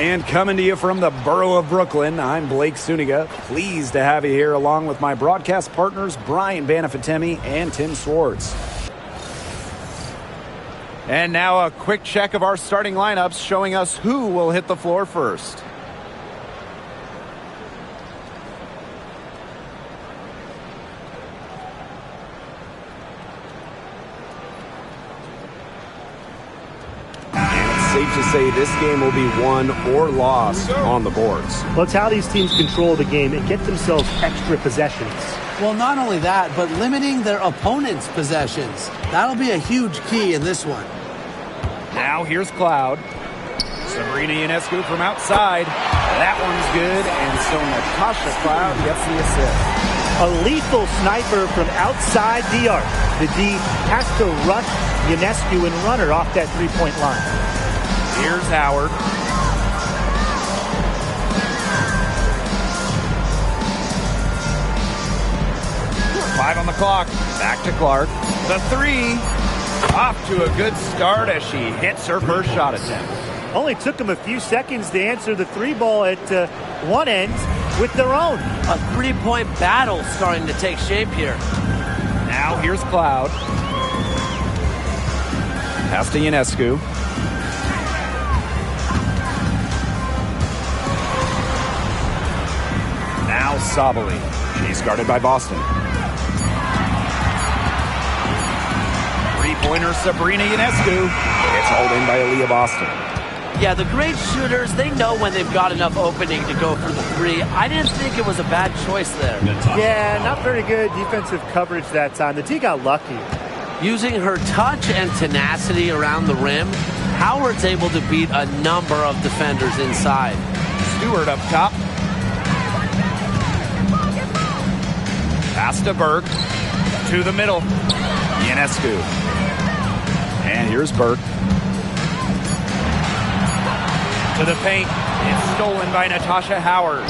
And coming to you from the borough of Brooklyn, I'm Blake Suniga. Pleased to have you here along with my broadcast partners, Brian Banafatemi and Tim Swartz. And now a quick check of our starting lineups showing us who will hit the floor first. Safe to say this game will be won or lost on the boards. Well, it's how these teams control the game and get themselves extra possessions. Well, not only that, but limiting their opponent's possessions. That'll be a huge key in this one. Now here's Cloud. Sabrina Ionescu from outside. That one's good, and so Natasha Cloud gets the assist. A lethal sniper from outside the arc. The D has to rush Ionescu and run her off that three-point line. Here's Howard. Five on the clock. Back to Clark. The three. Off to a good start as she hits her first shot attempt. Only took them a few seconds to answer the three ball at one end with their own. A three-point battle starting to take shape here. Now here's Cloud. Pass to Ionescu. Now Sabali. She's guarded by Boston. Three-pointer Sabrina Ionescu. It's hauled in by Aaliyah Boston. Yeah, the great shooters, they know when they've got enough opening to go for the three. I didn't think it was a bad choice there. Yeah, not very good defensive coverage that time. The D got lucky. Using her touch and tenacity around the rim, Howard's able to beat a number of defenders inside. Stewart up top. Pass to Burke. To the middle. Ionescu. And here's Burke. To the paint. It's stolen by Natasha Howard.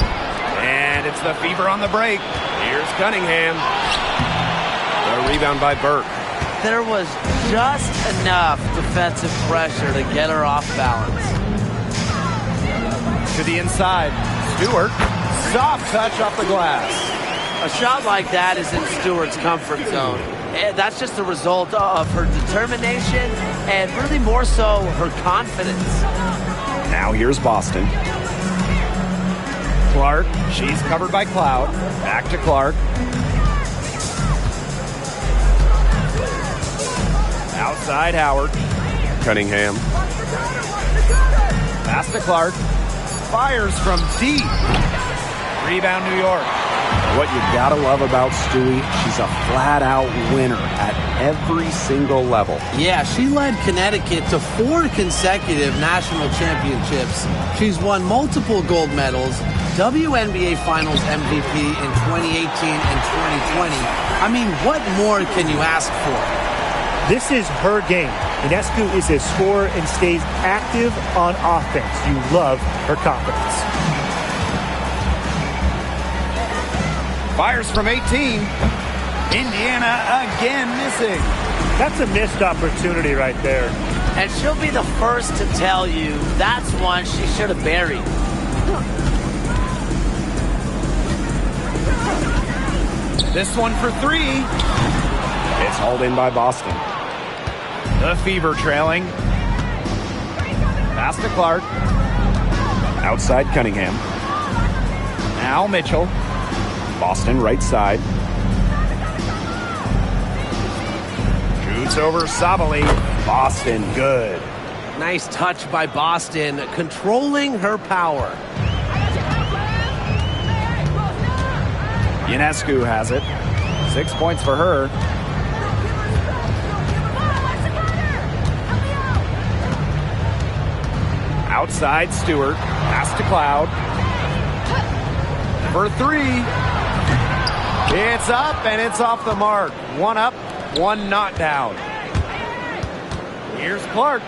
And it's the Fever on the break. Here's Cunningham. The rebound by Burke. There was just enough defensive pressure to get her off balance. To the inside. Stewart. Soft touch off the glass. A shot like that is in Stewart's comfort zone. And that's just a result of her determination and really more so her confidence. Now here's Boston. Clark, she's covered by Cloud. Back to Clark. Outside Howard. Cunningham. Pass to Clark. Fires from deep. Rebound New York. What you gotta love about Stewie, she's a flat-out winner at every single level. Yeah, she led Connecticut to 4 consecutive national championships. She's won multiple gold medals, WNBA Finals MVP in 2018 and 2020. I mean, what more can you ask for? This is her game. Ionescu is a scorer and stays active on offense. You love her confidence. Fires from 18. Indiana again missing. That's a missed opportunity right there. And she'll be the first to tell you that's one she should have buried. This one for 3. It's hauled in by Boston. The Fever trailing. Pass to Clark. Outside Cunningham. Now Mitchell. Boston right side. Shoots over Sabali. Boston good. Nice touch by Boston, controlling her power. Ionescu has it. 6 points for her. Outside Stewart. Pass to Cloud. For 3. It's up and it's off the mark. One up, one not down. Here's Clark.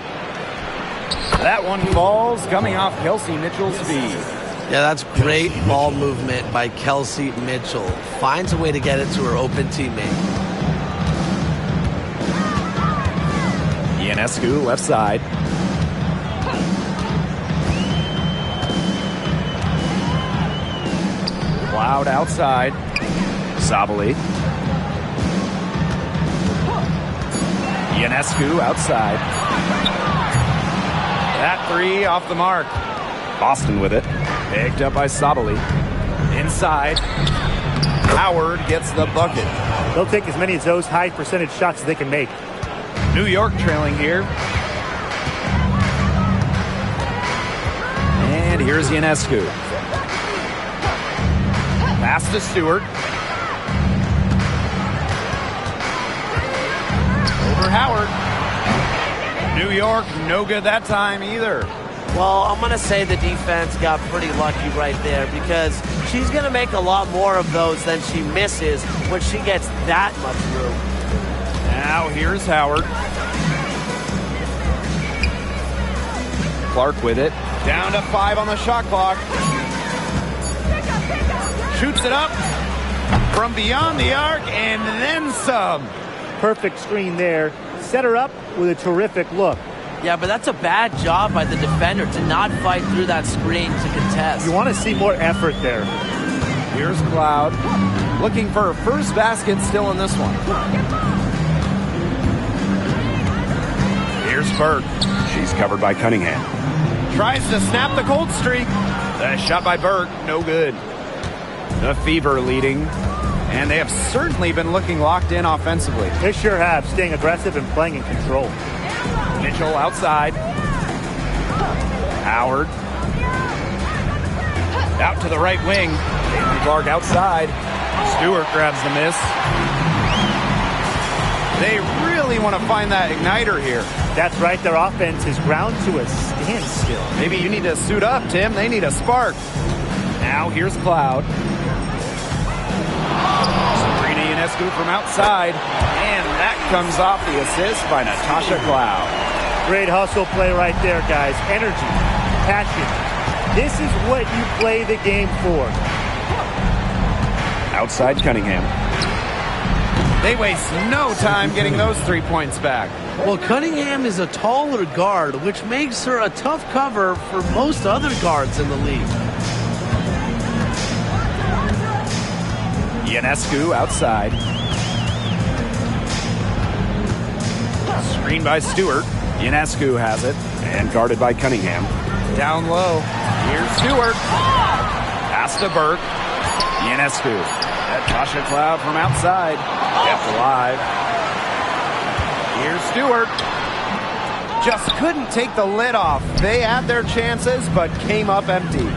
That one falls coming off Kelsey Mitchell's feet. Yeah, that's great ball movement by Kelsey Mitchell. Finds a way to get it to her open teammate. Ionescu left side. Loud outside. Sabali. Ionescu outside. That three off the mark. Boston with it. Picked up by Sabali. Inside. Howard gets the bucket. They'll take as many of those high percentage shots as they can make. New York trailing here. And here's Ionescu. Pass to Stewart. Over Howard. New York, no good that time either. Well, I'm going to say the defense got pretty lucky right there because she's going to make a lot more of those than she misses when she gets that much room. Now here's Howard. Clark with it. Down to 5 on the shot clock. Shoots it up from beyond the arc and then some. Perfect screen there. Set her up with a terrific look. Yeah, but that's a bad job by the defender to not fight through that screen to contest. You want to see more effort there. Here's Cloud. Looking for her first basket still in this one. Here's Burke. She's covered by Cunningham. Tries to snap the cold streak. The shot by Burke, no good. The Fever leading. And they have certainly been looking locked in offensively. They sure have, staying aggressive and playing in control. Mitchell outside. Howard. Out to the right wing. Caitlin Clark outside. Stewart grabs the miss. They really want to find that igniter here. That's right. Their offense is ground to a standstill. Maybe you need to suit up, Tim. They need a spark. Now here's Cloud. Sabrina Ionescu from outside. And that comes off the assist by Natasha Cloud. Great hustle play right there, guys. Energy, passion. This is what you play the game for. Outside Cunningham. They waste no time getting those 3 points back. Well, Cunningham is a taller guard, which makes her a tough cover for most other guards in the league. Ionescu outside. Screen by Stewart. Ionescu has it. And guarded by Cunningham. Down low. Here's Stewart. Pass to Burke. Ionescu. Natasha Cloud from outside. Kept alive. Here's Stewart. Just couldn't take the lid off. They had their chances, but came up empty.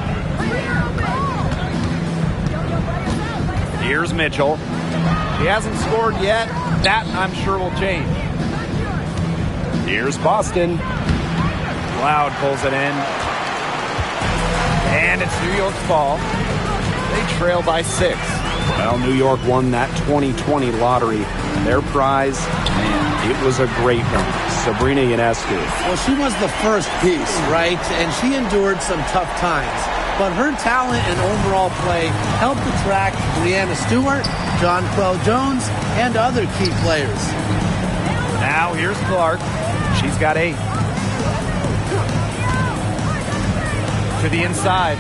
Here's Mitchell. She hasn't scored yet. That, I'm sure, will change. Here's Boston. Cloud pulls it in. And it's New York's ball. They trail by 6. Well, New York won that 2020 lottery. Their prize, man, it was a great one. Sabrina Ionescu. Well, she was the first piece, right? And she endured some tough times. But her talent and overall play helped attract Breanna Stewart, John Quell Jones, and other key players. Now here's Clark. She's got 8. To the inside.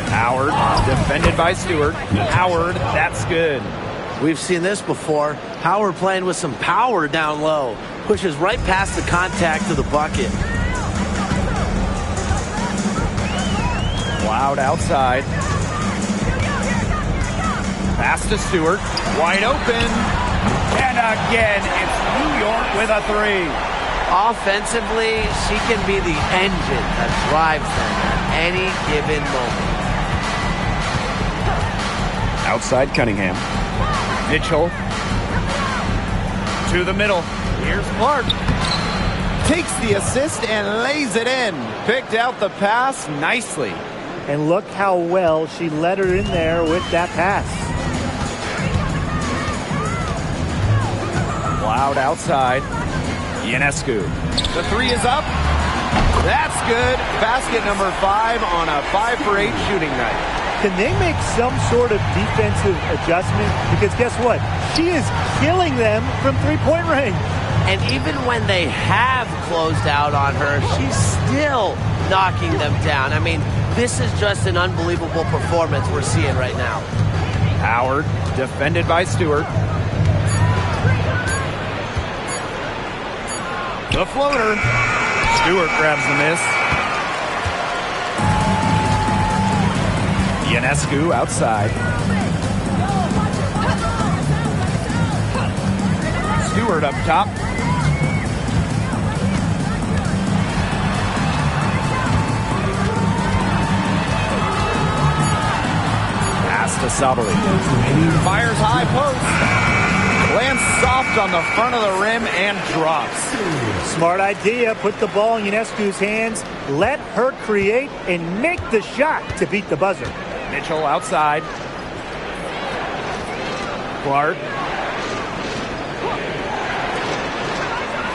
Howard, defended by Stewart. Howard, that's good. We've seen this before. Howard playing with some power down low. Pushes right past the contact to the bucket. Cloud outside. Pass to Stewart. Wide open. And again, it's New York with a 3. Offensively, she can be the engine that drives them at any given moment. Outside Cunningham. Mitchell. To the middle. Here's Clark. Takes the assist and lays it in. Picked out the pass nicely. And look how well she led her in there with that pass. Cloud outside. Ionescu. The 3 is up. That's good. Basket number 5 on a 5 for 8 shooting night. Can they make some sort of defensive adjustment? Because guess what? She is killing them from three-point range. And even when they have closed out on her, she's still knocking them down. I mean, this is just an unbelievable performance we're seeing right now. Howard, defended by Stewart. The floater. Stewart grabs the miss. Ionescu outside. Stewart up top. Pass to Sabali. Fires high post. Lands soft on the front of the rim and drops. Smart idea. Put the ball in Ionescu's hands. Let her create and make the shot to beat the buzzer. Mitchell outside. Clark.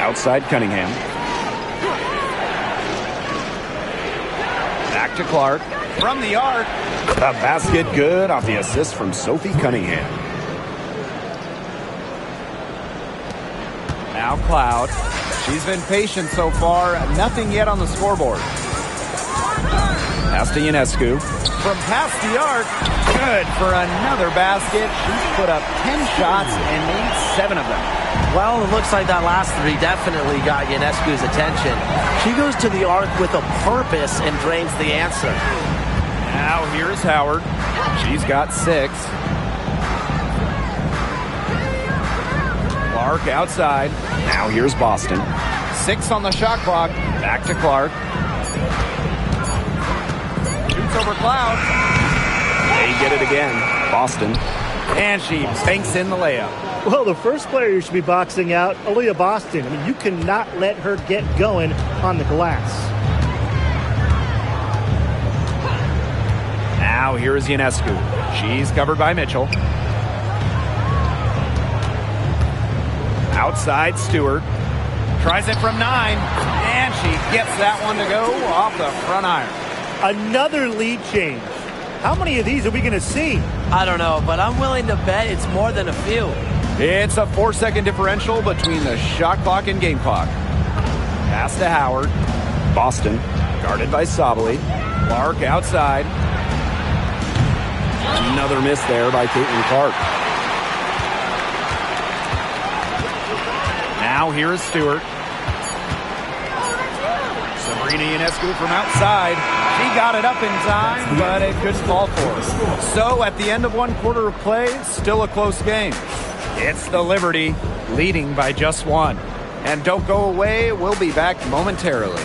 Outside Cunningham. Back to Clark. From the arc. The basket good off the assist from Sophie Cunningham. Now Cloud. She's been patient so far. Nothing yet on the scoreboard. Pass to Ionescu. From past the arc. Good for another basket. She's put up 10 shots and made 7 of them. Well, it looks like that last three definitely got Ionescu's attention. She goes to the arc with a purpose and drains the answer. Now here's Howard. She's got 6. Clark outside. Now here's Boston. 6 on the shot clock. Back to Clark. Shoots over Cloud. They get it again. Boston. And she banks in the layup. Well, the first player you should be boxing out, Aaliyah Boston. I mean, you cannot let her get going on the glass. Now here is Ionescu. She's covered by Mitchell. Outside Stewart. Tries it from 9. And she gets that one to go off the front iron. Another lead change. How many of these are we going to see? I don't know, but I'm willing to bet it's more than a few. It's a 4-second differential between the shot clock and game clock. Pass to Howard. Boston, guarded by Sabali. Clark outside. Another miss there by Caitlin Clark. Now here is Stewart. Sabrina Ionescu from outside. She got it up in time, but it couldn't fall for her. So at the end of 1 quarter of play, still a close game. It's the Liberty leading by just 1. And don't go away, we'll be back momentarily.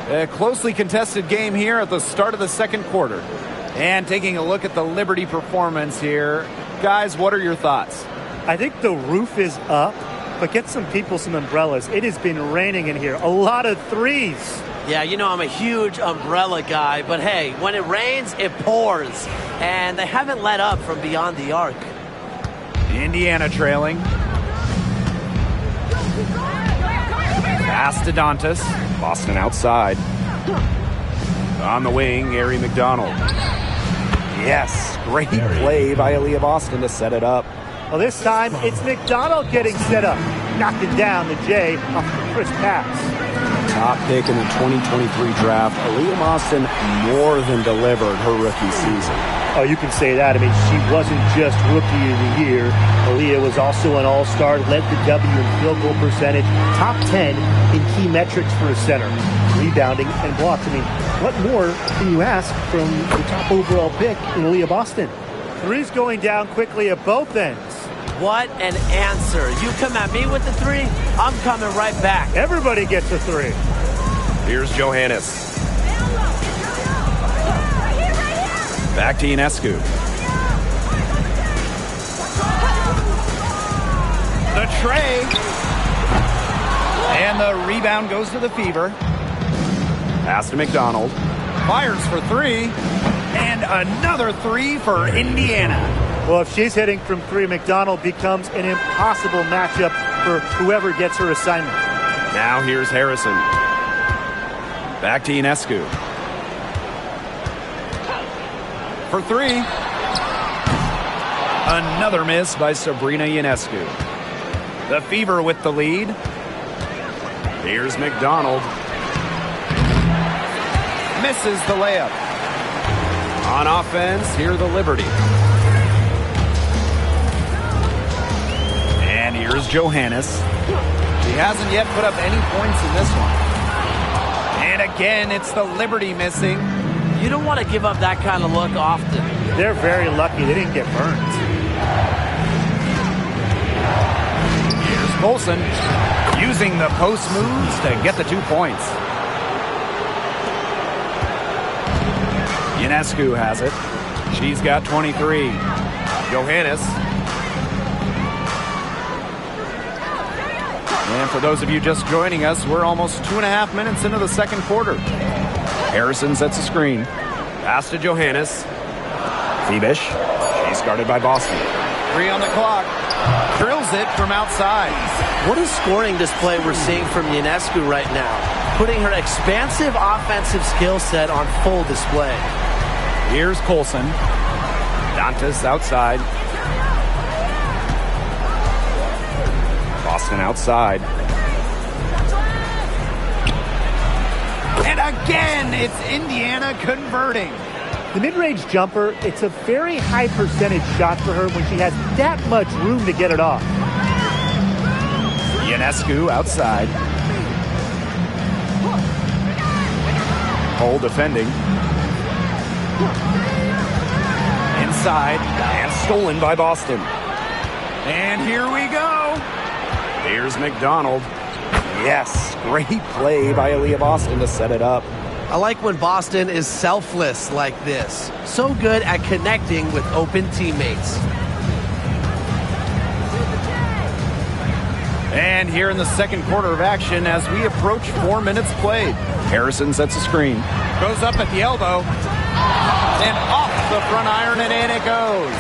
A closely contested game here at the start of the second quarter. And taking a look at the Liberty performance here. Guys, what are your thoughts? I think the roof is up, but get some people some umbrellas. It has been raining in here. A lot of threes. Yeah, you know I'm a huge umbrella guy, but hey, when it rains, it pours. And they haven't let up from beyond the arc. Indiana trailing. Pass to Dantas. Boston outside. On the wing, Ari McDonald. Yes, great play by Aaliyah Boston to set it up. Well, this time it's McDonald getting set up. Knocking down the J off the first pass. Top pick in the 2023 draft, Aaliyah Boston more than delivered her rookie season. Oh, you can say that. I mean, she wasn't just Rookie of the Year. Aaliyah was also an All-Star, led the W in field goal percentage, top 10 in key metrics for a center, rebounding and blocks. I mean, what more can you ask from the top overall pick in Aaliyah Boston? Three's going down quickly at both ends. What an answer. You come at me with the 3, I'm coming right back. Everybody gets a 3. Here's Johannes. Back to Ionescu. The tray. And the rebound goes to the Fever. Pass to McDonald. Fires for 3. And another 3 for Indiana. Well, if she's hitting from 3, McDonald becomes an impossible matchup for whoever gets her assignment. Now here's Harrison. Back to Ionescu. for three. Another miss by Sabrina Ionescu. The Fever with the lead. Here's McDonald. Misses the layup. On offense, here the Liberty. And here's Johannes. She hasn't yet put up any points in this one. And again, it's the Liberty missing. You don't want to give up that kind of look often. They're very lucky they didn't get burned. Here's Colson using the post moves to get the 2 points. Ionescu has it. She's got 23. Johannes. And for those of you just joining us, we're almost 2.5 minutes into the second quarter. Harrison sets a screen. Pass to Johannes. Fibish. She's guarded by Boston. 3 on the clock. Drills it from outside. What a scoring display we're seeing from Ionescu right now. Putting her expansive offensive skill set on full display. Here's Colson. Dantas outside. Boston outside. And again, it's Indiana converting. The mid-range jumper, it's a very high percentage shot for her when she has that much room to get it off. Ionescu outside. Hole defending. Inside and stolen by Boston. And here we go. Here's McDonald. Yes, great play by Aaliyah Boston to set it up. I like when Boston is selfless like this. So good at connecting with open teammates. And here in the second quarter of action as we approach 4 minutes played. Harrison sets a screen. Goes up at the elbow. And off the front iron and in it goes.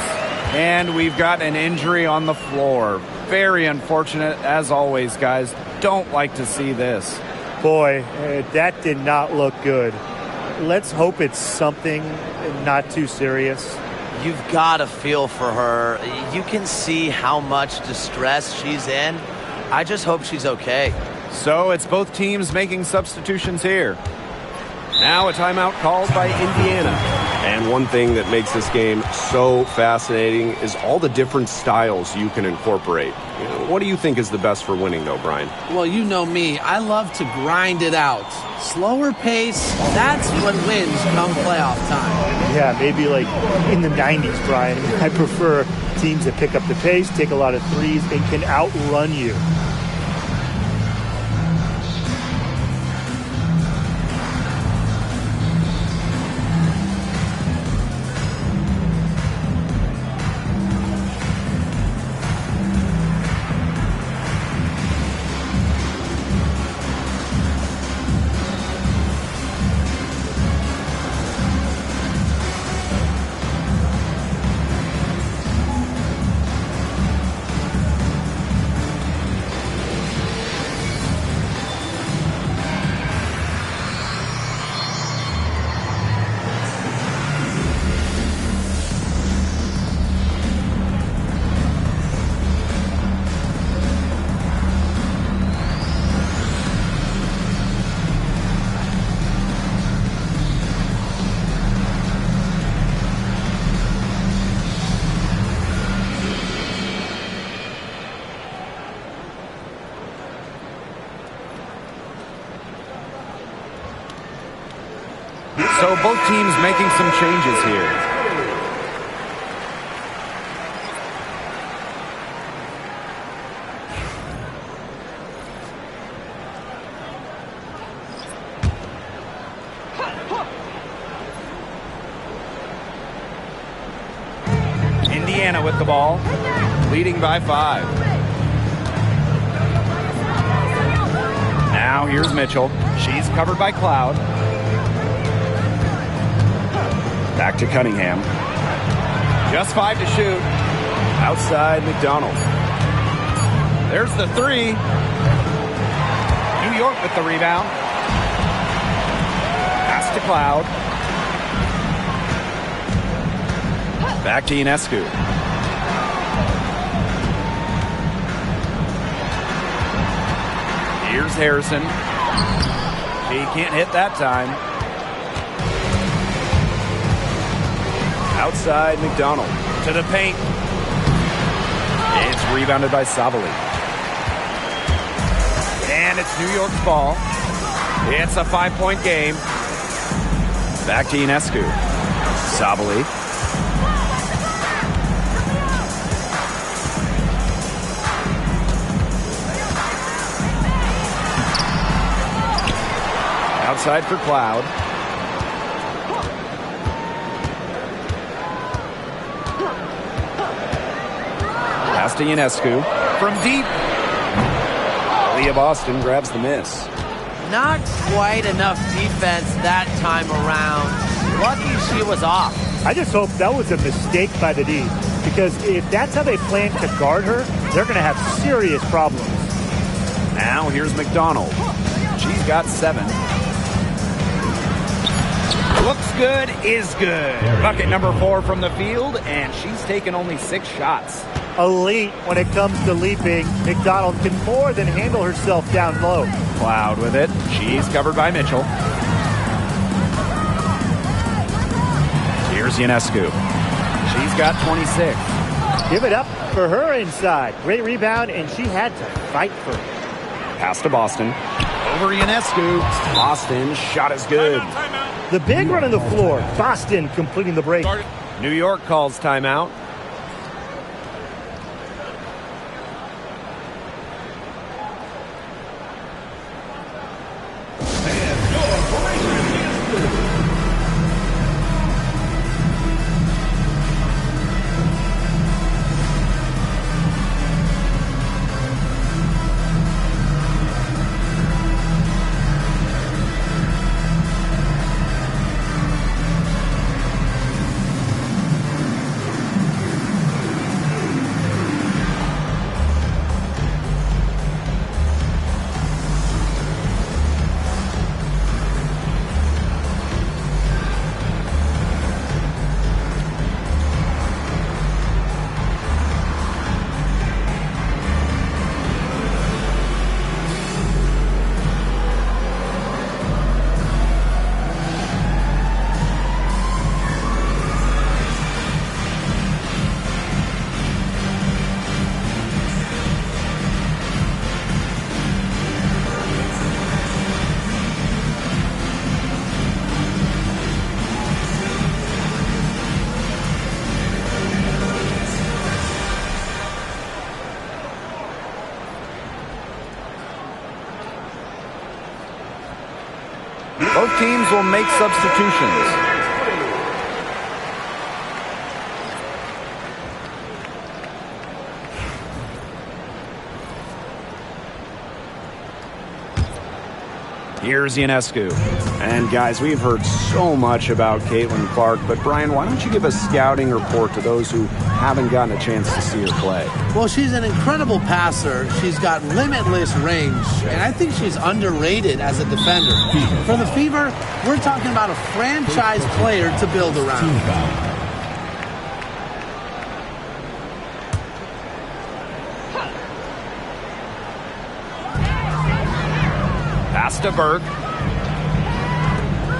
And we've got an injury on the floor. Very unfortunate as always, guys. Don't like to see this. Boy, that did not look good. Let's hope it's something not too serious. You've got to feel for her. You can see how much distress she's in. I just hope she's okay. So it's both teams making substitutions here. Now a timeout called by Indiana. And one thing that makes this game so fascinating is all the different styles you can incorporate. You know, what do you think is the best for winning, though, Brian? Well, you know me. I love to grind it out. Slower pace, that's what wins come playoff time. Yeah, maybe like in the 90s, Brian. I prefer teams that pick up the pace, take a lot of threes, and can outrun you. So both teams making some changes here. Indiana with the ball, leading by 5. Now here's Mitchell. She's covered by Cloud. Back to Cunningham. Just 5 to shoot. Outside McDonald. There's the 3. New York with the rebound. Pass to Cloud. Back to Ionescu. Here's Harrison. He can't hit that time. Outside McDonald to the paint. It's rebounded by Sabali. And it's New York's ball. It's a 5-point game. Back to Ionescu. Sabali. Outside for Cloud. Pass to Ionescu. From deep. Leah Boston grabs the miss. Not quite enough defense that time around. Lucky she was off. I just hope that was a mistake by the D, because if that's how they plan to guard her, they're going to have serious problems. Now here's McDonald. She's got 7. Looks good, is good. Bucket number 4 from the field, and she's taken only 6 shots. Elite when it comes to leaping. McDonald can more than handle herself down low. Cloud with it. She's covered by Mitchell. Here's Ionescu. She's got 26. Give it up for her inside. Great rebound, and she had to fight for it. Pass to Boston. Over Ionescu. Boston shot is good. The big run on the floor. Boston completing the break. New York calls timeout. Both teams will make substitutions. Here's Ionescu. And guys, we've heard so much about Caitlin Clark, but Brian, why don't you give a scouting report to those who haven't gotten a chance to see her play? Well, she's an incredible passer. She's got limitless range, and I think she's underrated as a defender. For the Fever, we're talking about a franchise player to build around. Pass to Berg.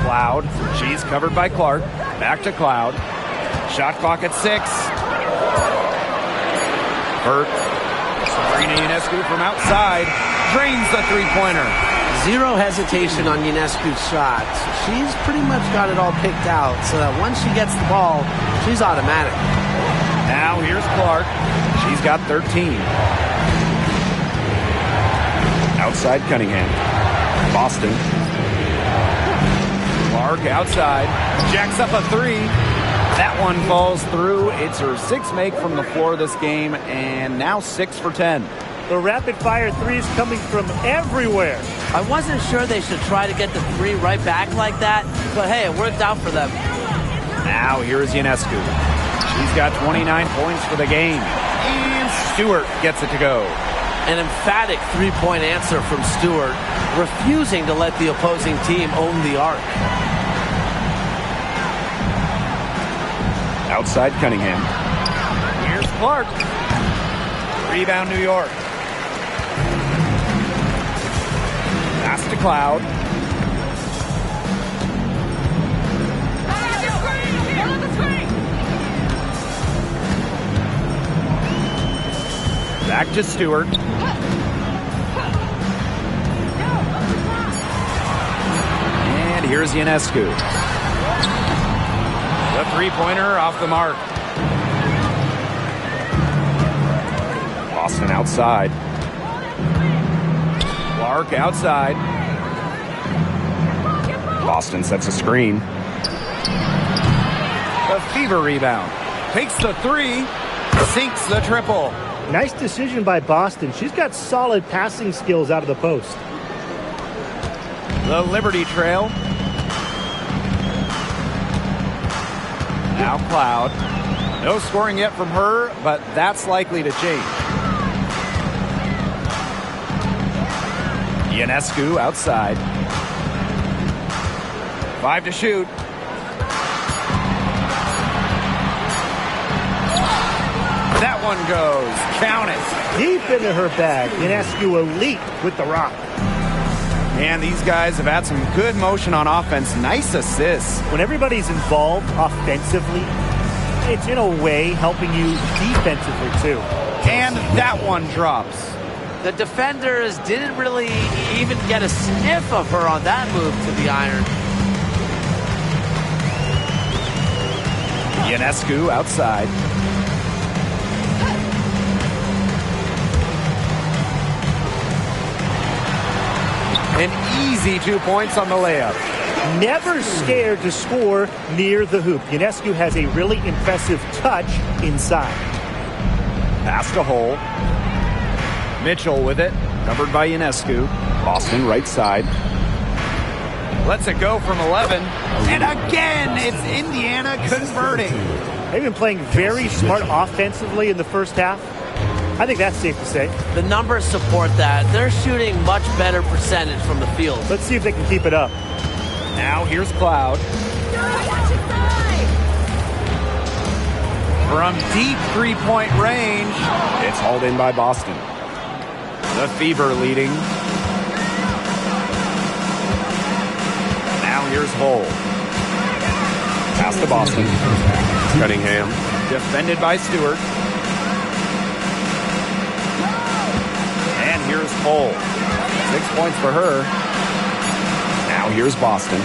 Cloud. She's covered by Clark. Back to Cloud. Shot clock at 6. Berg. Sabrina Ionescu from outside. Drains the three-pointer. Zero hesitation on Ionescu's shots. She's pretty much got it all picked out so that once she gets the ball, she's automatic. Now here's Clark. She's got 13. Outside Cunningham. Boston. Clark outside. Jacks up a 3. That one falls through. It's her 6th make from the floor this game, and now 6 for 10. The rapid-fire threes coming from everywhere. I wasn't sure they should try to get the 3 right back like that, but hey, it worked out for them. Now here's Ionescu. She's got 29 points for the game. And Stewart gets it to go. An emphatic 3-point answer from Stewart, refusing to let the opposing team own the arc. Outside Cunningham. Here's Clark. Rebound, New York. Pass to Cloud. Back to Stewart. And here's Ionescu. The three-pointer off the mark. Boston outside. Clark outside. Boston sets a screen. The Fever rebound. Takes the three. Sinks the triple. Nice decision by Boston. She's got solid passing skills out of the post. The Liberty trail. Now Cloud. No scoring yet from her, but that's likely to change. Ionescu outside. 5 to shoot. That one goes. Count it. Deep into her bag. Ionescu elite with the rock. Man, these guys have had some good motion on offense. Nice assists. When everybody's involved offensively, it's in a way helping you defensively too. And that one drops. The defenders didn't really even get a sniff of her on that move to the iron. Ionescu outside. An easy 2 points on the layup. Never scared to score near the hoop. Ionescu has a really impressive touch inside. Pass to Hole. Mitchell with it. Covered by Ionescu. Boston right side. Lets it go from 11. And again, it's Indiana converting. They've been playing very smart offensively in the first half. I think that's safe to say. The numbers support that. They're shooting much better percentage from the field. Let's see if they can keep it up. Now here's Cloud. From deep three-point range. It's hauled in by Boston. The Fever leading. Now here's Hole. Pass to Boston. Cunningham. Defended by Stewart. And here's Hole. 6 points for her. Now here's Boston.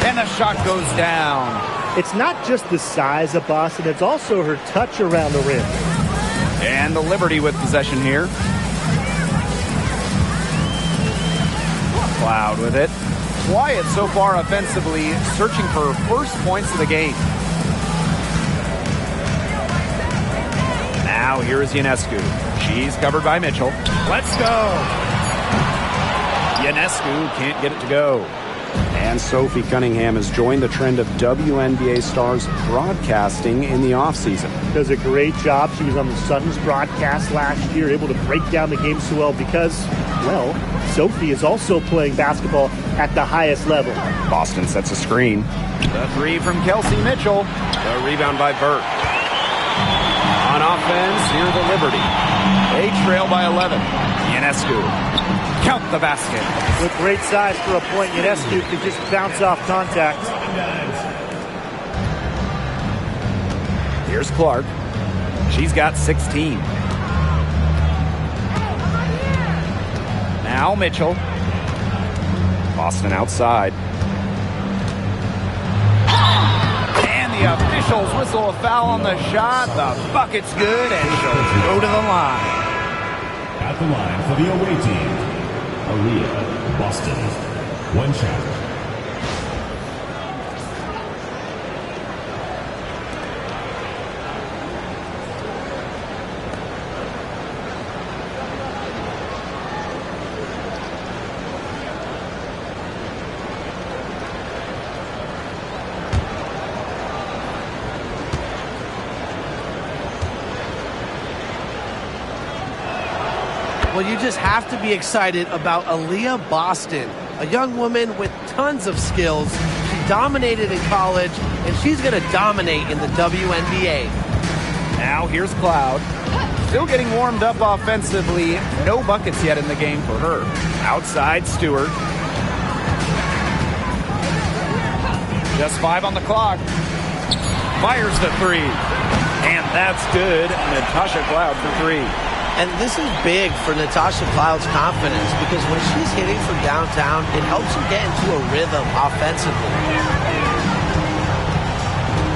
And the shot goes down. It's not just the size of Boston, it's also her touch around the rim. And the Liberty with possession here. Cloud with it. Quiet so far offensively, searching for first points of the game. Now here's Ionescu. She's covered by Mitchell. Let's go. Ionescu can't get it to go. And Sophie Cunningham has joined the trend of WNBA stars broadcasting in the offseason. Does a great job. She was on the Suns broadcast last year, able to break down the game so well because, well, Sophie is also playing basketball at the highest level. Boston sets a screen. The three from Kelsey Mitchell. The rebound by Burke. On offense, here the Liberty. They trail by 11. Ionescu. Count the basket. With great size for a point, Ionescu could just bounce off contact. Here's Clark. She's got 16. Now Mitchell. Boston outside. And the officials whistle a foul on the shot. The bucket's good, and she'll go to the line. At the line for the away team, Aaliyah, Boston. One shot. Well, you just have to be excited about Aaliyah Boston, a young woman with tons of skills. She dominated in college, and she's going to dominate in the WNBA. Now here's Cloud. Still getting warmed up offensively. No buckets yet in the game for her. Outside Stewart. Just 5 on the clock. Fires the 3. And that's good. Natasha Cloud for 3. And this is big for Natasha Cloud's confidence because when she's hitting from downtown, it helps her get into a rhythm offensively.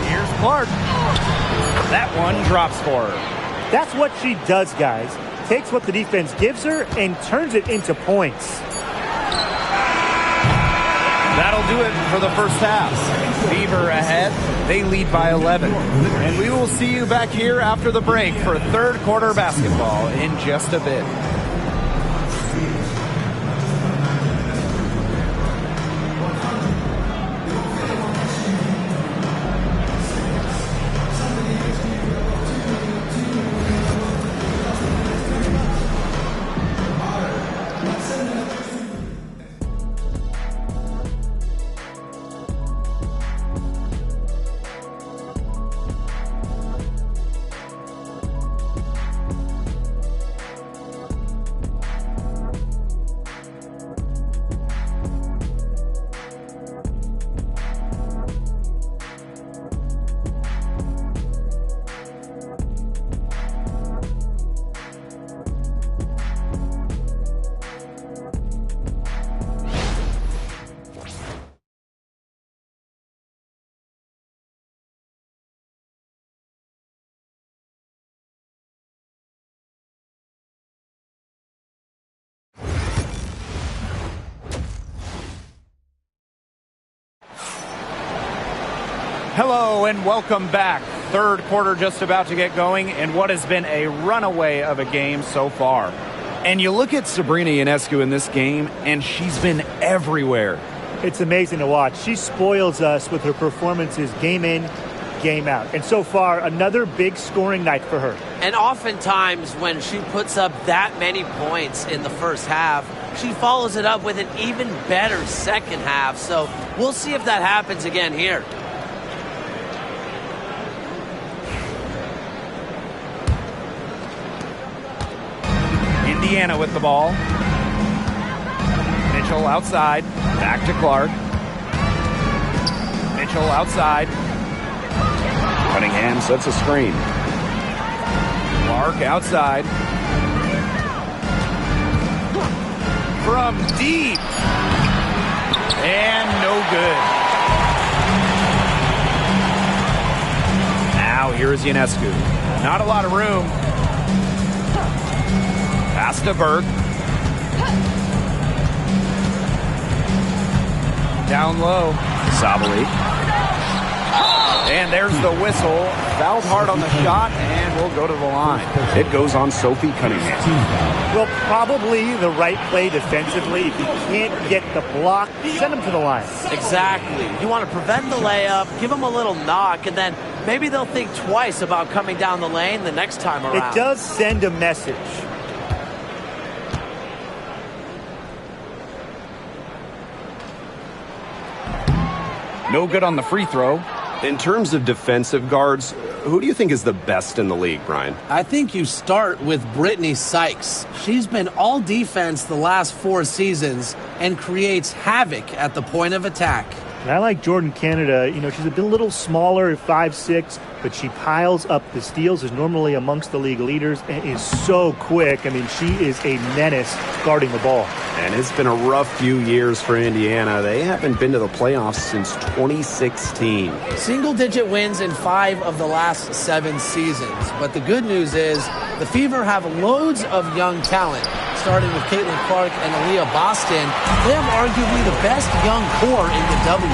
Here's Clark. That one drops for her. That's what she does, guys. Takes what the defense gives her and turns it into points. That'll do it for the first half. Fever ahead. They lead by 11. And we will see you back here after the break for third quarter basketball in just a bit. Hello and welcome back. Third quarter just about to get going and what has been a runaway of a game so far. And you look at Sabrina Ionescu in this game and she's been everywhere. It's amazing to watch. She spoils us with her performances game in, game out. And so far, another big scoring night for her. And oftentimes when she puts up that many points in the first half, she follows it up with an even better second half. So we'll see if that happens again here. Indiana with the ball. Mitchell outside. Back to Clark. Mitchell outside. Cunningham sets a screen. Clark outside. From deep. And no good. Now here's Ionescu. Not a lot of room. Pass to Burke. Down low. Sabali. And there's the whistle. Fouled hard on the shot, and we'll go to the line. It goes on Sophie Cunningham. Well, probably the right play defensively. If you can't get the block, send them to the line. Exactly. You want to prevent the layup, give them a little knock, and then maybe they'll think twice about coming down the lane the next time around. It does send a message. No good on the free throw. In terms of defensive guards, who do you think is the best in the league, Brian? I think you start with Brittany Sykes. She's been all defense the last 4 seasons and creates havoc at the point of attack. And I like Jordan Canada. You know, she's a little smaller at 5'6", but she piles up the steals, is normally amongst the league leaders, and is so quick. I mean, she is a menace guarding the ball. And it's been a rough few years for Indiana. They haven't been to the playoffs since 2016. Single-digit wins in 5 of the last 7 seasons. But the good news is the Fever have loads of young talent. Starting with Caitlin Clark and Aaliyah Boston, they have arguably the best young core in the W.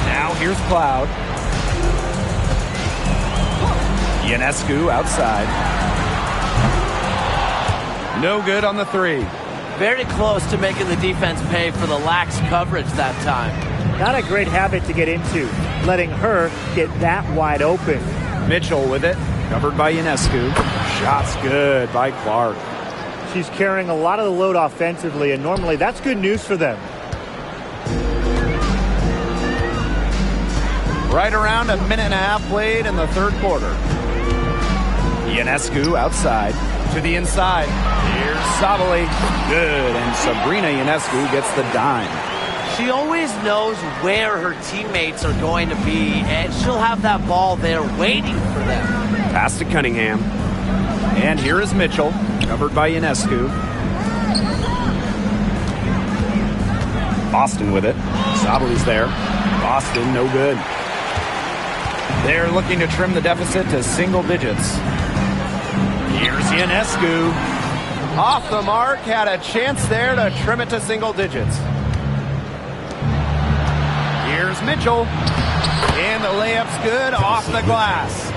Now here's Cloud. Ionescu outside. No good on the three. Very close to making the defense pay for the lax coverage that time. Not a great habit to get into, letting her get that wide open. Mitchell with it, covered by Ionescu. Shots good by Clark. She's carrying a lot of the load offensively, and normally that's good news for them. Right around a minute and a half played in the third quarter. Ionescu outside to the inside. Here's Sabali. Good, and Sabrina Ionescu gets the dime. She always knows where her teammates are going to be, and she'll have that ball there waiting for them. Pass to Cunningham. And here is Mitchell, covered by Ionescu. Boston with it. Sabali's there. Boston, no good. They're looking to trim the deficit to single digits. Here's Ionescu. Off the mark, had a chance there to trim it to single digits. Here's Mitchell. And the layup's good off the glass.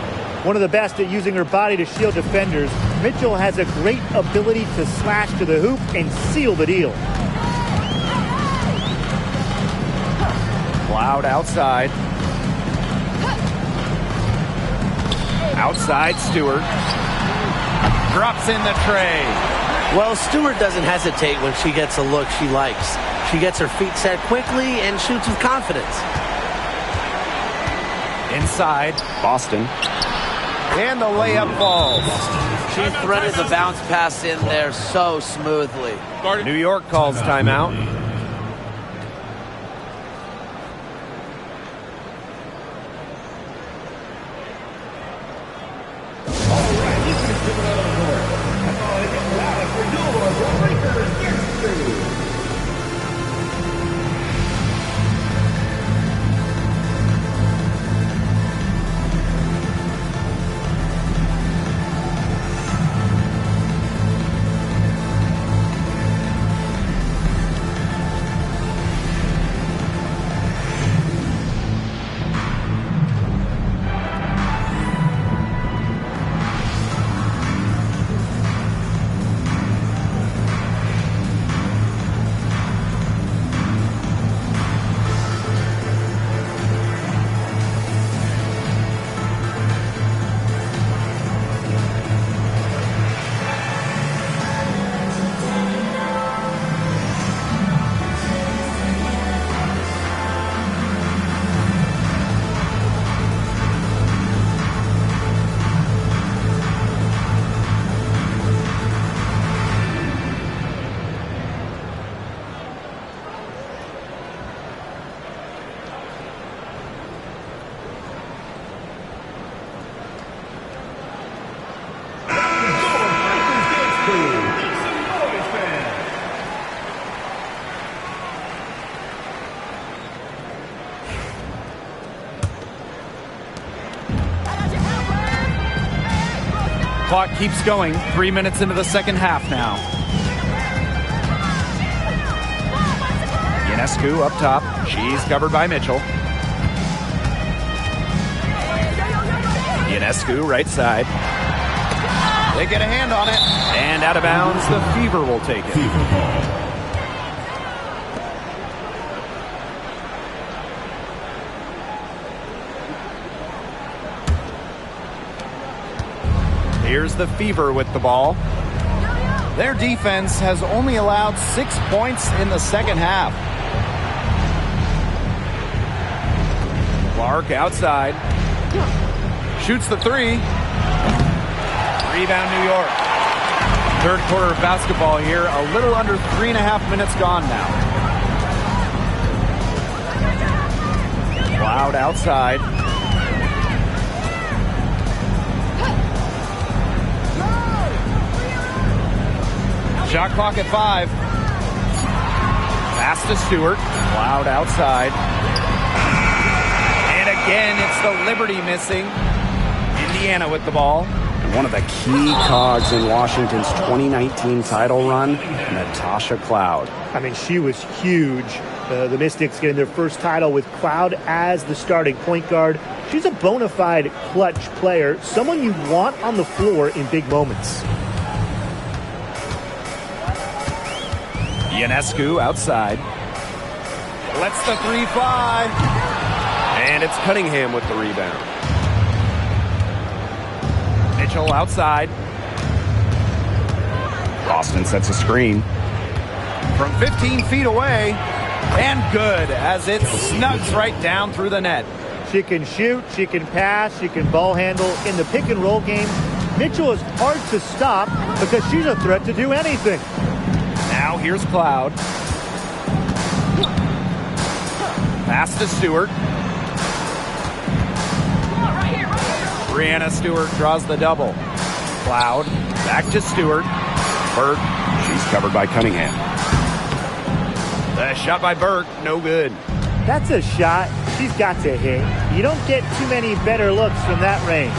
One of the best at using her body to shield defenders, Mitchell has a great ability to slash to the hoop and seal the deal. Cloud outside. Outside Stewart. Drops in the tray. Well, Stewart doesn't hesitate when she gets a look she likes. She gets her feet set quickly and shoots with confidence. Inside, Boston. And the layup falls. She threaded the bounce pass in there so smoothly. New York calls timeout. Clock keeps going. 3 minutes into the second half now. Ionescu up top. She's covered by Mitchell. Ionescu right side. They get a hand on it. And out of bounds, the Fever will take it. Here's the Fever with the ball. Their defense has only allowed 6 points in the second half. Clark outside. Shoots the three. Rebound New York. Third quarter of basketball here. A little under 3.5 minutes gone now. Cloud outside. Shot clock at 5. Pass to Stewart. Cloud outside. And again, it's the Liberty missing. Indiana with the ball. One of the key cogs in Washington's 2019 title run, Natasha Cloud. I mean, she was huge. The Mystics getting their first title with Cloud as the starting point guard. She's a bona fide clutch player, someone you want on the floor in big moments. Ionescu outside. Lets the three fly. And it's Cunningham with the rebound. Mitchell outside. Boston sets a screen. From 15 feet away. And good as it snugs right down through the net. She can shoot, she can pass, she can ball handle. In the pick and roll game, Mitchell is hard to stop because she's a threat to do anything. Now here's Cloud. Pass to Stewart. Brianna Stewart draws the double. Cloud back to Stewart. Burke, she's covered by Cunningham. The shot by Burke, no good. That's a shot she's got to hit. You don't get too many better looks from that range.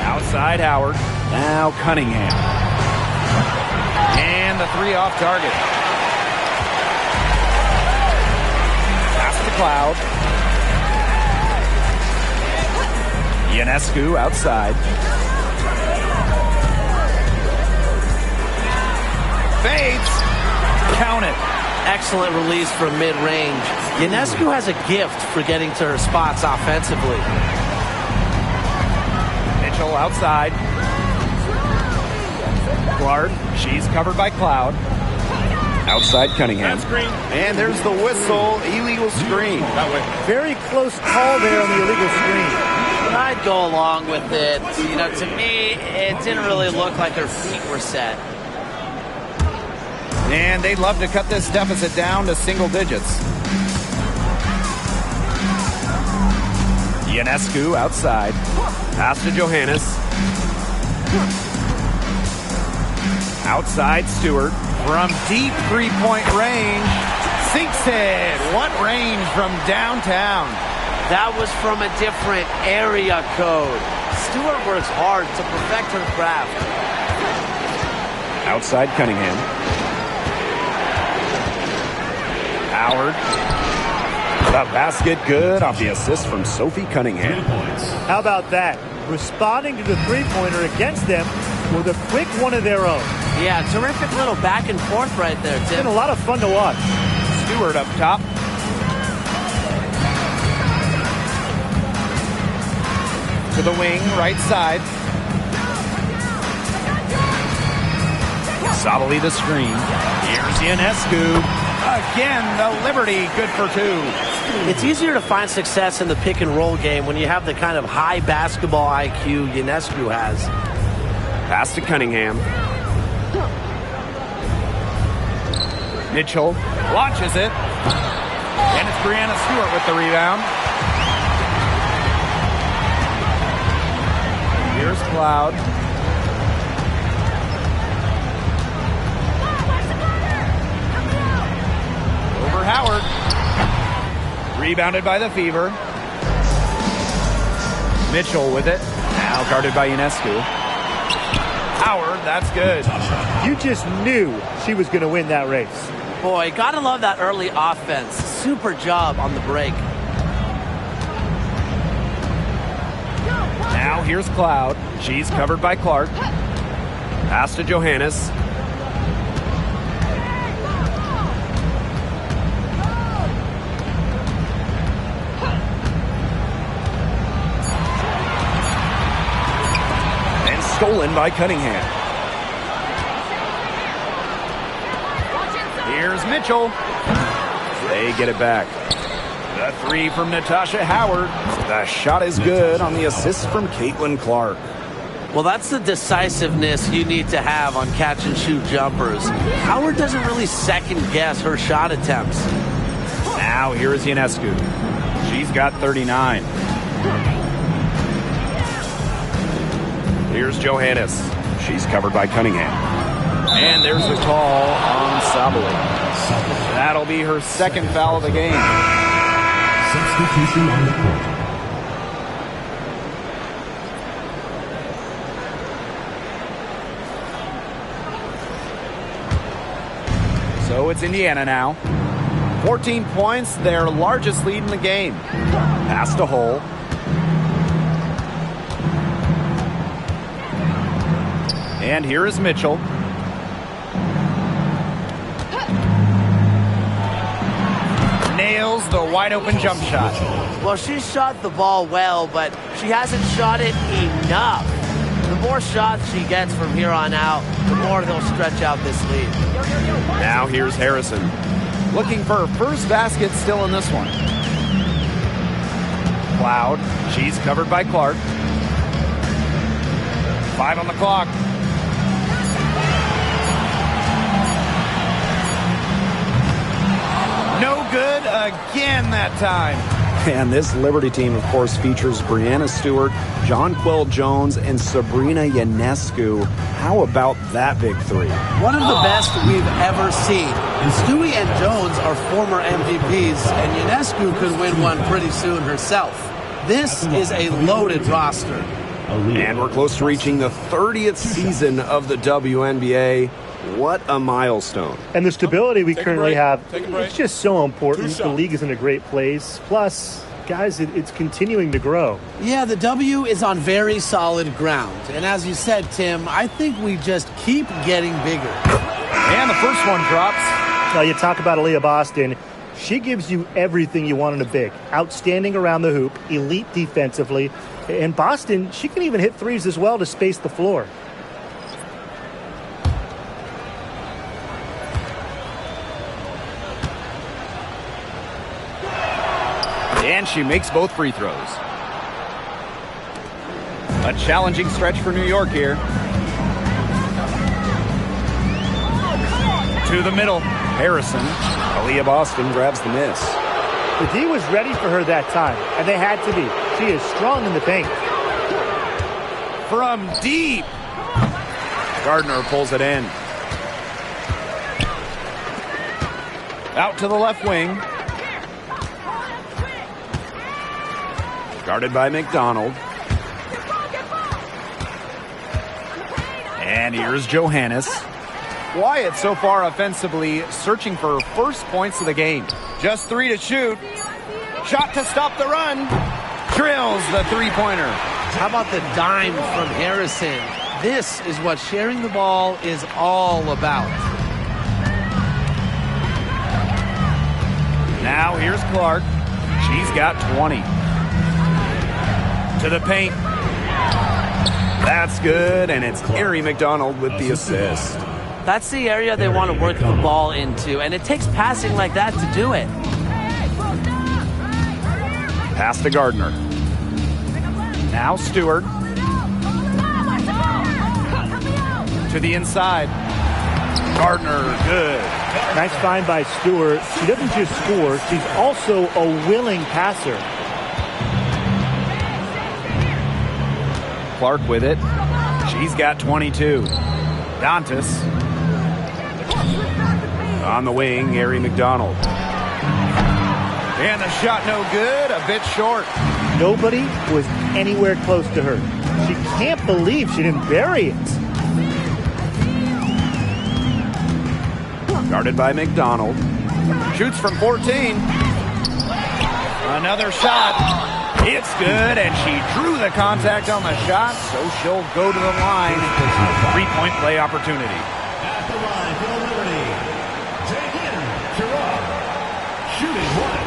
Outside Howard. Now Cunningham. And the three off target. Pass to Cloud. Ionescu outside. Fades. Count it. Excellent release from mid-range. Ionescu has a gift for getting to her spots offensively. Mitchell outside. Clark, she's covered by Cloud. Outside Cunningham. And there's the whistle, illegal screen. Very close call there on the illegal screen. I'd go along with it. You know, to me, it didn't really look like her feet were set. And they'd love to cut this deficit down to single digits. Ionescu outside. Pass to Johannes. Outside Stewart. From deep three-point range. Sinks it. What range from downtown? That was from a different area code. Stewart works hard to perfect her craft. Outside Cunningham. Howard. The basket good off the assist from Sophie Cunningham. How about that? Responding to the three-pointer against them with a quick one of their own. Yeah, terrific little back and forth right there, It's Tim. been a lot of fun to watch. Stewart up top. To the wing, right side. Sabali the screen. Here's Ionescu. Again, the Liberty, good for two. It's easier to find success in the pick and roll game when you have the kind of high basketball IQ Ionescu has. Pass to Cunningham. Mitchell launches it. And it's Brianna Stewart with the rebound. Here's Cloud. Over Howard. Rebounded by the Fever. Mitchell with it. Now guarded by Ionescu. Howard, that's good. You just knew she was going to win that race. Boy, gotta love that early offense. Super job on the break. Now here's Cloud. She's covered by Clark. Pass to Johannes. And stolen by Cunningham. Here's Mitchell. They get it back. The three from Natasha Howard. The shot is good on the assist from Caitlin Clark. Well, that's the decisiveness you need to have on catch and shoot jumpers. Howard doesn't really second guess her shot attempts. Now here is Ionescu. She's got 39. Here's Johannes. She's covered by Cunningham. And there's the call on Sabali. That'll be her second foul of the game. Substitution on the court. So it's Indiana now. 14 points, their largest lead in the game. Pass to Hull. And here is Mitchell. Nails the wide open jump shot. Well, she shot the ball well, but she hasn't shot it enough. The more shots she gets from here on out, the more they'll stretch out this lead. Now here's Harrison. Looking for her first basket still in this one. McLeod. She's covered by Clark. 5 on the clock. No good again that time. And this Liberty team, of course, features Brianna Stewart, Jonquil Jones, and Sabrina Ionescu. How about that big three? One of the best we've ever seen. Stewie and Jones are former MVPs, and Ionescu could win one pretty soon herself. This is a loaded roster. And we're close to reaching the 30th season of the WNBA. What a milestone. And the stability we currently have, it's just so important. The league is in a great place. Plus, guys, it's continuing to grow. Yeah, the W is on very solid ground. And as you said, Tim, I think we just keep getting bigger. And the first one drops. Now, you talk about Aaliyah Boston. She gives you everything you want in a big. Outstanding around the hoop, elite defensively. And Boston, she can even hit threes as well to space the floor. And she makes both free throws. A challenging stretch for New York here. To the middle. Harrison. Aaliyah Boston grabs the miss. The D was ready for her that time, and they had to be. She is strong in the paint. From deep. Gardner pulls it in. Out to the left wing. Guarded by McDonald. And here's Johannes. Wyatt so far offensively searching for first points of the game. Just 3 to shoot. Shot to stop the run. Drills the three-pointer. How about the dime from Harrison? This is what sharing the ball is all about. Now here's Clark. She's got 20. To the paint. That's good, and it's Ari McDonald with the assist. That's the area they want to work the ball into, and it takes passing like that to do it. Pass to Gardner. Now Stewart. To the inside. Gardner, good. Nice find by Stewart. She doesn't just score, she's also a willing passer. Clark with it. She's got 22. Dantas. On the wing, Ari McDonald. And the shot no good, a bit short. Nobody was anywhere close to her. She can't believe she didn't bury it. Guarded by McDonald. Shoots from 14. Another shot. It's good, and she drew the contact on the shot, so she'll go to the line. Three-point play opportunity. At the line for the Liberty, Jaden Gerard, shooting one.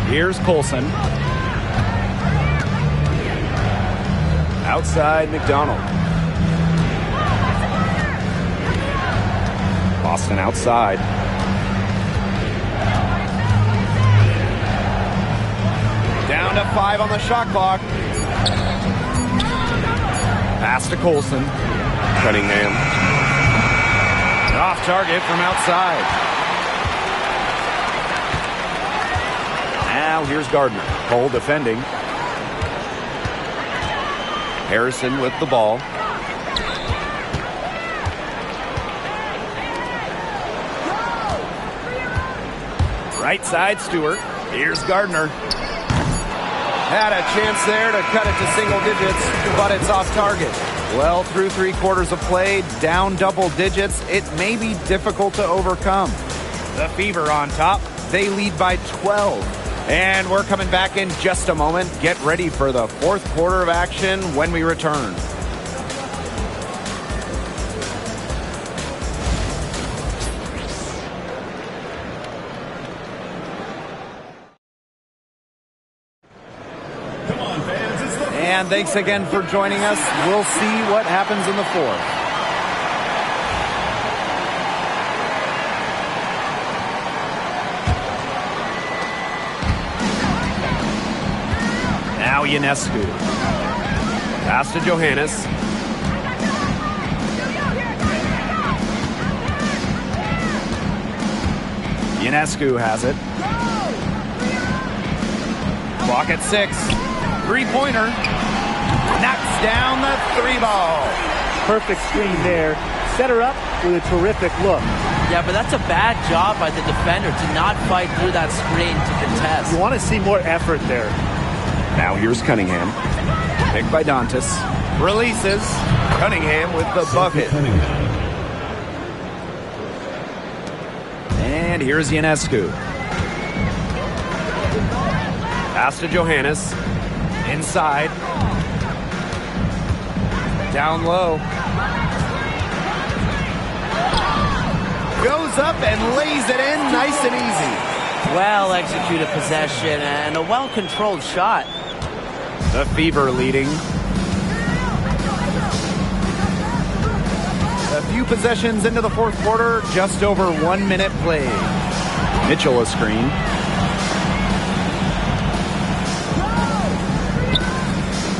Here's Colson. Outside McDonald. Boston outside. Down to 5 on the shot clock. Pass to Colson. Cunningham. Off target from outside. Now here's Gardner. Cole defending. Harrison with the ball. Right side, Stewart. Here's Gardner. Had a chance there to cut it to single digits, but it's off target. Well, through 3/4 of play, down double digits, it may be difficult to overcome. The Fever on top. They lead by 12. And we're coming back in just a moment. Get ready for the fourth quarter of action when we return. And thanks again for joining us. We'll see what happens in the fourth. Now Ionescu. Pass to Johannes. Ionescu has it. Clock at 6. Three-pointer. Knocks down the three ball. Perfect screen there. Set her up with a terrific look. Yeah, but that's a bad job by the defender to not fight through that screen to contest. You want to see more effort there. Now here's Cunningham. Picked by Dantas. Releases. Cunningham with the bucket. And here's Ionescu. Pass to Johannes. Inside. Down low. Goes up and lays it in nice and easy. Well executed possession and a well-controlled shot. The Fever leading. A few possessions into the fourth quarter, just over 1 minute played. Mitchell a screen.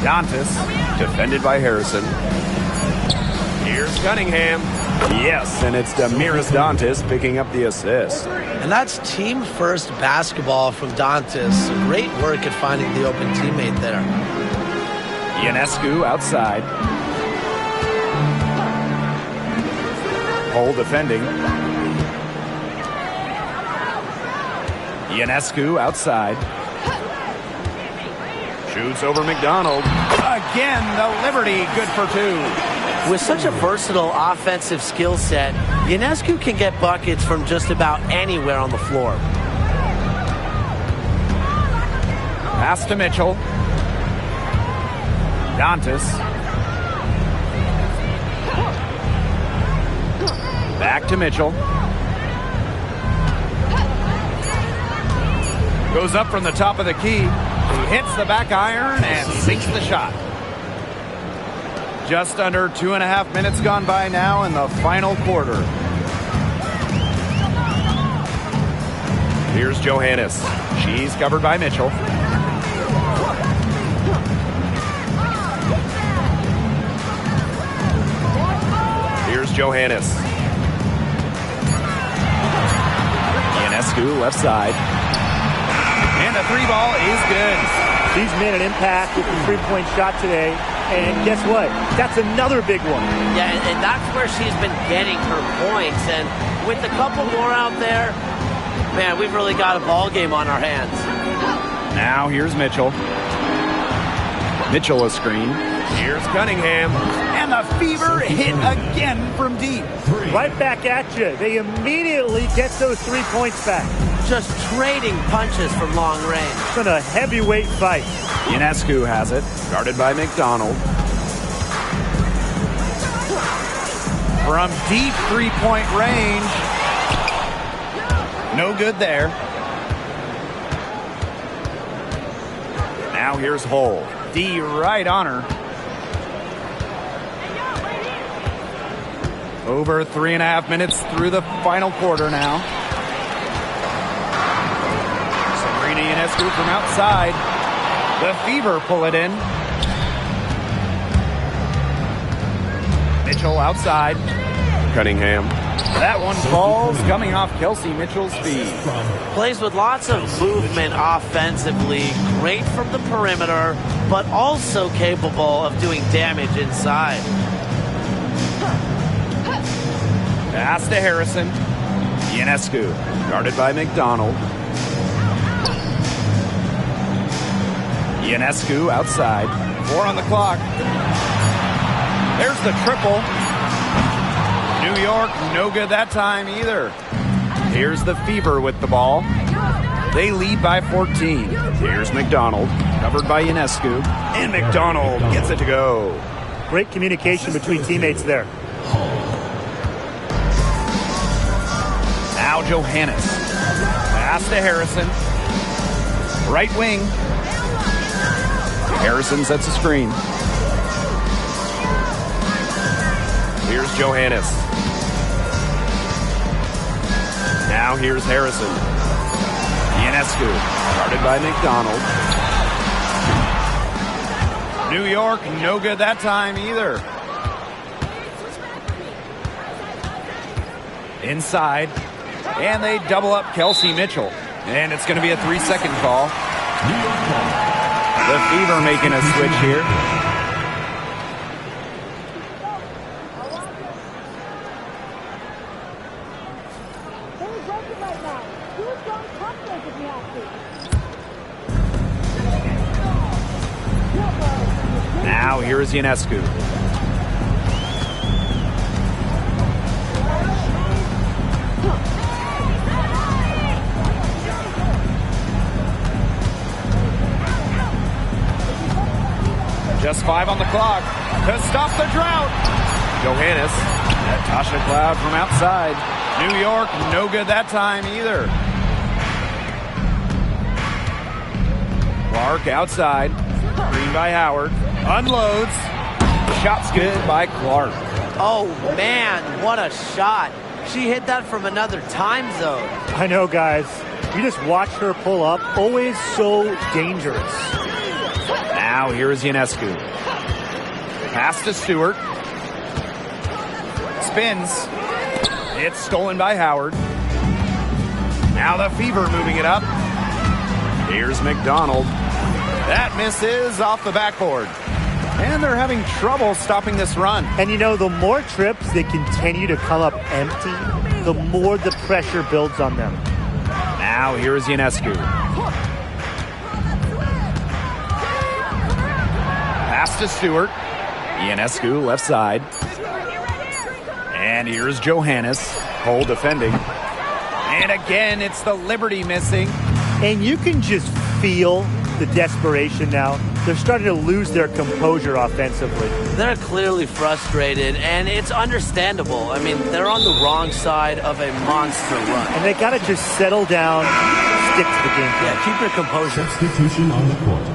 Dantas, defended by Harrison. Here's Cunningham. Yes, and it's Damiris Dantas picking up the assist. And that's team-first basketball from Dantas. Great work at finding the open teammate there. Ionescu outside. Hole defending. Ionescu outside. Shoots over McDonald. Again, the Liberty good for two. With such a versatile offensive skill set, Ionescu can get buckets from just about anywhere on the floor. Pass to Mitchell. Dantas. Back to Mitchell. Goes up from the top of the key. He hits the back iron and sinks the shot. Just under 2.5 minutes gone by now in the final quarter. Here's Johannes. She's covered by Mitchell. Here's Johannes. Ionescu left side. And the three ball is good. She's made an impact with the three-point shot today. And guess what? That's another big one. Yeah, and that's where she's been getting her points. And with a couple more out there, man, we've really got a ball game on our hands. Now here's Mitchell. Mitchell a screen. Here's Cunningham. And the Fever hit again from deep. Right back at you. They immediately get those 3 points back. Just trading punches from long range. It's been a heavyweight fight. Ionescu has it, guarded by McDonald. From deep three-point range. No good there. Now here's Hull. D right on her. Over 3.5 minutes through the final quarter now. Sabrina Ionescu from outside. The Fever pull it in. Mitchell outside. Cunningham. That one falls, coming off Kelsey Mitchell's feet. Plays with lots of movement offensively. Great from the perimeter, but also capable of doing damage inside. Pass to Harrison. Ionescu, guarded by McDonald. Ionescu outside. 4 on the clock. There's the triple. New York, no good that time either. Here's the Fever with the ball. They lead by 14. Here's McDonald, covered by Ionescu, and McDonald gets it to go. Great communication between teammates there. Now Johannes. Pass to Harrison. Right wing. Harrison sets a screen. Here's Johannes. Now here's Harrison. Ionescu, guarded by McDonald. New York, no good that time either. Inside. And they double up Kelsey Mitchell. And it's going to be a 3-second call. The Fever making a switch here. Now here's Ionescu. Just 5 on the clock to stop the drought. Johannes. Tasha Cloud from outside. New York, no good that time either. Clark outside. Green by Howard. Unloads. Shot's good by Clark. Oh, man, what a shot. She hit that from another time zone. I know, guys. You just watch her pull up. Always so dangerous. Now here's Ionescu. Pass to Stewart. Spins. It's stolen by Howard. Now the Fever moving it up. Here's McDonald. That misses off the backboard. And they're having trouble stopping this run. And you know, the more trips they continue to come up empty, the more the pressure builds on them. Now here's Ionescu. Pass to Stewart. Ionescu left side. And here's Johannes. Cole defending. And again, it's the Liberty missing. And you can just feel the desperation now. They're starting to lose their composure offensively. They're clearly frustrated, and it's understandable. I mean, they're on the wrong side of a monster run. And they got to just settle down, stick to the game plan. Yeah, keep your composure. Substitution on the court.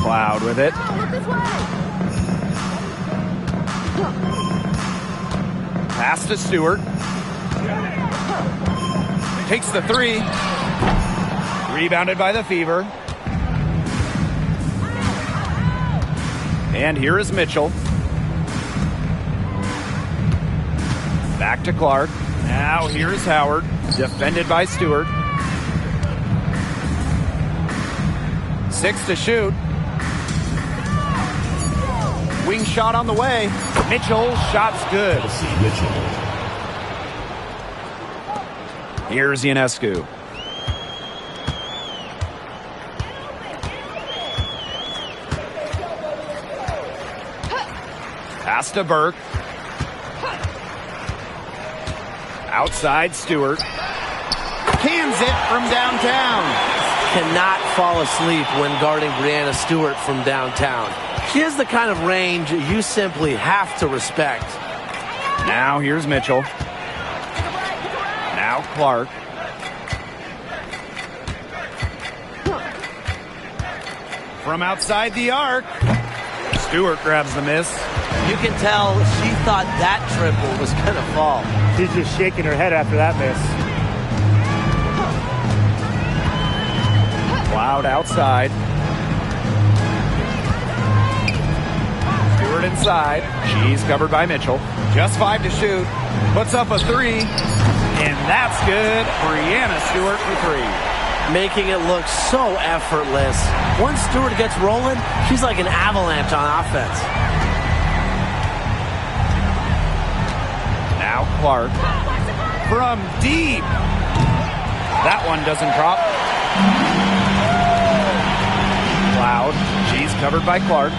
Cloud with it. Pass to Stewart. Takes the 3. Rebounded by the Fever. And here is Mitchell. Back to Clark. Now here's Howard. Defended by Stewart. 6 to shoot. Wing shot on the way. Mitchell, shot's good. Mitchell. Here's Ionescu. Pass to Burke. Outside Stewart. Cans it from downtown. Cannot fall asleep when guarding Breanna Stewart from downtown. She has the kind of range you simply have to respect. Now here's Mitchell. Now Clark. From outside the arc. Stewart grabs the miss. You can tell she thought that triple was going to fall. She's just shaking her head after that miss. Cloud outside. Stewart inside. She's covered by Mitchell. Just 5 to shoot. Puts up a 3. And that's good. Breanna Stewart for 3. Making it look so effortless. Once Stewart gets rolling, she's like an avalanche on offense. Now Clark. From deep. That one doesn't drop. Cloud. She's covered by Clark.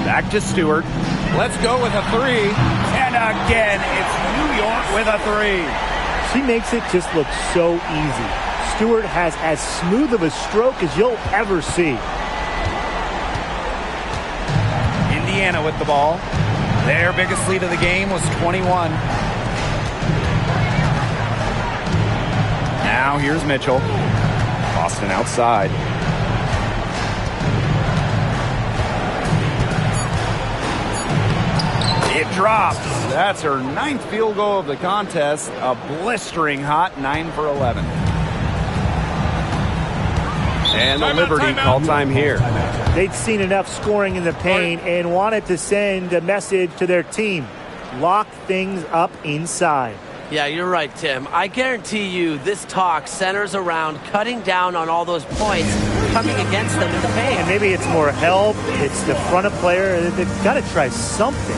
Back to Stewart. Let's go with a three. And again, it's New York with a three. She makes it just look so easy. Stewart has as smooth of a stroke as you'll ever see. Indiana with the ball. Their biggest lead of the game was 21. Now here's Mitchell. Boston outside. It drops. That's her 9th field goal of the contest. A blistering hot 9 for 11. And the Liberty call time here. They'd seen enough scoring in the paint and wanted to send a message to their team. Lock things up inside. Yeah, you're right, Tim. I guarantee you this talk centers around cutting down on all those points coming against them in the paint. And maybe it's more help. It's the front of player. They've got to try something.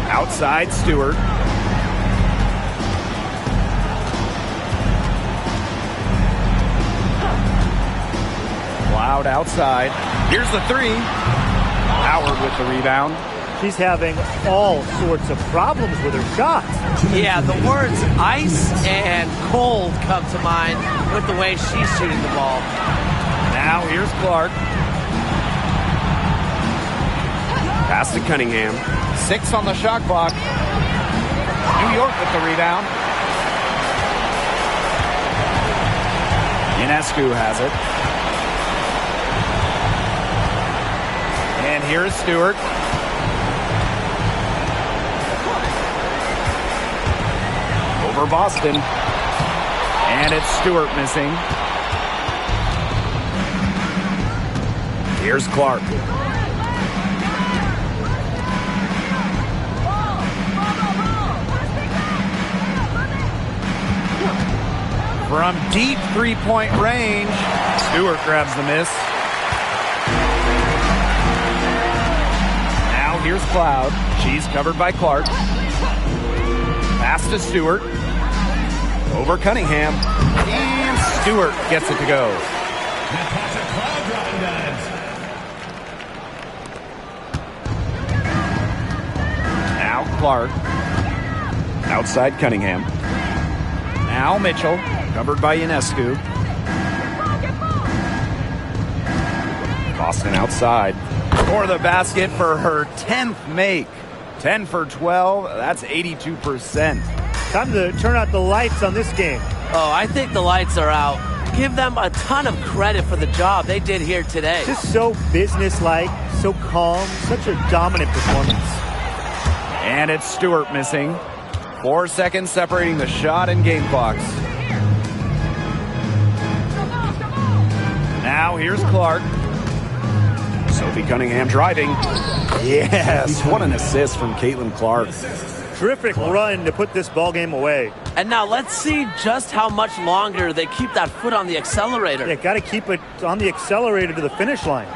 Outside Stewart. Loud outside. Here's the three. Howard with the rebound. She's having all sorts of problems with her shots. Yeah, the words ice and cold come to mind with the way she's shooting the ball. Now here's Clark. Pass to Cunningham. 6 on the shot clock. New York with the rebound. Ionescu has it. And here's Stewart. Over Boston. And it's Stewart missing. Here's Clark. From deep three-point range, Stewart grabs the miss. Now here's Cloud. She's covered by Clark. Pass to Stewart. Over Cunningham. And Stewart gets it to go. Now Clark. Outside Cunningham. Now Mitchell. Covered by Ionescu. Boston outside. For the basket for her 10th make. 10 for 12. That's 82%. Time to turn out the lights on this game. Oh, I think the lights are out. Give them a ton of credit for the job they did here today. Just so businesslike, so calm, such a dominant performance. And it's Stewart missing. 4 seconds separating the shot and game clocks. Now here's Clark. Sophie Cunningham driving. Yes, what an assist from Caitlin Clark. Terrific run to put this ball game away. And now let's see just how much longer they keep that foot on the accelerator. Yeah, got to keep it on the accelerator to the finish line.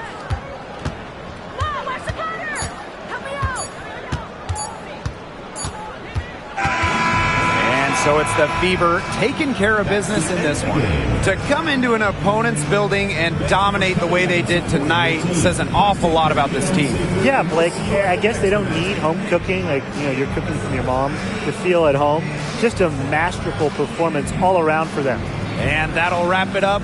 So it's the Fever taking care of business in this one. To come into an opponent's building and dominate the way they did tonight says an awful lot about this team. Yeah, Blake, I guess they don't need home cooking, like, you're cooking from your mom, to feel at home. Just a masterful performance all around for them. And that'll wrap it up